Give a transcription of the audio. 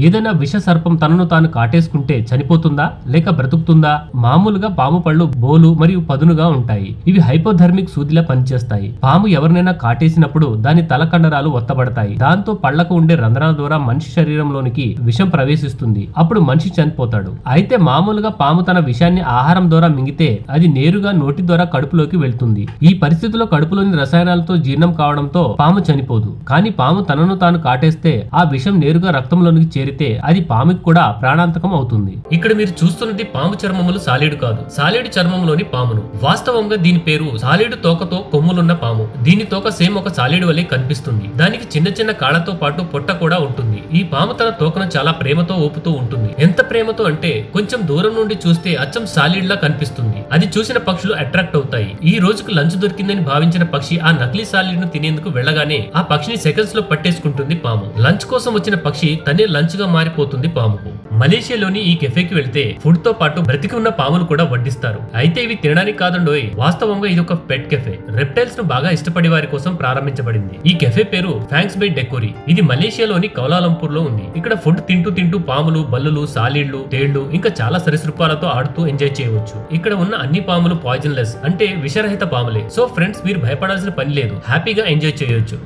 ఏదైనా విష సర్పం తనను తాను కాటేసుకుంటే చనిపోతుందా లేక బ్రతుకుతుందా? మామూలుగా పాము పళ్ళు బోలు మరియు పదునుగా ఉంటాయి. ఇవి హైపోథర్మిక్ సూదిలా పనిచేస్తాయి. పాము ఎవరినైనా కాటేసినప్పుడు దాని తల కండరాలు ఒత్తబడతాయి. దాంతో పళ్లకు ఉండే రంధ్రాల ద్వారా మనిషి శరీరంలోనికి విషం ప్రవేశిస్తుంది. అప్పుడు మనిషి చనిపోతాడు. అయితే మామూలుగా పాము తన విషాన్ని ఆహారం ద్వారా మింగితే అది నేరుగా నోటి ద్వారా కడుపులోకి వెళ్తుంది. ఈ పరిస్థితిలో కడుపులోని రసాయనాలతో జీర్ణం కావడంతో పాము చనిపోదు. కానీ పాము తనను తాను కాటేస్తే ఆ విషం నేరుగా రక్తంలోనికి చేరితే అది పాముకి కూడా ప్రాణాంతకం అవుతుంది. ఇక్కడ మీరు చూస్తున్నది పాము చర్మములు సాలీడు కాదు, సాలీడు చర్మంలోని పామును. వాస్తవంగా దీని పేరు సాలీడు తోకతో కొమ్ములున్న పాము. దీని తోక సేమ్ ఒక సాలీడు వలె కనిపిస్తుంది. దానికి చిన్న చిన్న కాళ్లతో పాటు పొట్ట కూడా ఉంటుంది. ఈ పాము తన తోకను చాలా ప్రేమతో ఊపుతూ ఉంటుంది. ఎంత ప్రేమతో అంటే కొంచెం దూరం నుండి చూస్తే అచ్చం సాలీడ్ లా కనిపిస్తుంది. అది చూసిన పక్షులు అట్రాక్ట్ అవుతాయి. ఈ రోజుకు లంచ్ దొరికిందని భావించిన పక్షి ఆ నకిలీ సాలీడ్ ను తినేందుకు వెళ్ళగానే ఆ పక్షిని సెకండ్స్ లో పట్టేసుకుంటుంది పాము. లంచ్ కోసం వచ్చిన పక్షి తనే లంచ్ గా మారిపోతుంది పాముకు. మలేషియాలోని ఈ కెఫేకి వెళ్తే ఫుడ్ తో పాటు బ్రతికి ఉన్న పాములు కూడా వడ్డిస్తారు. అయితే ఇవి తినడానికి కాదండోయ్, వాస్తవంగా ఇది ఒక పెట్ కెఫే. రెప్టైల్స్ ను బాగా ఇష్టపడే వారి కోసం ప్రారంభించబడింది. ఈ కెఫే పేరు థాంక్స్ బై డెకోరి. ఇది మలేషియాలోని కౌలాలంపూర్ లో ఉంది. ఇక్కడ ఫుడ్ తింటూ పాములు, బల్లులు, సాలీడ్లు, తేళ్లు ఇంకా చాలా సరీసృపాలతో ఆడుతూ ఎంజాయ్ చేయవచ్చు. ఇక్కడ ఉన్న అన్ని పాములు పాయిజన్ లెస్ అంటే విషరహిత పాములే. సో ఫ్రెండ్స్, మీరు భయపడాల్సిన పని లేదు, హ్యాపీగా ఎంజాయ్ చేయొచ్చు.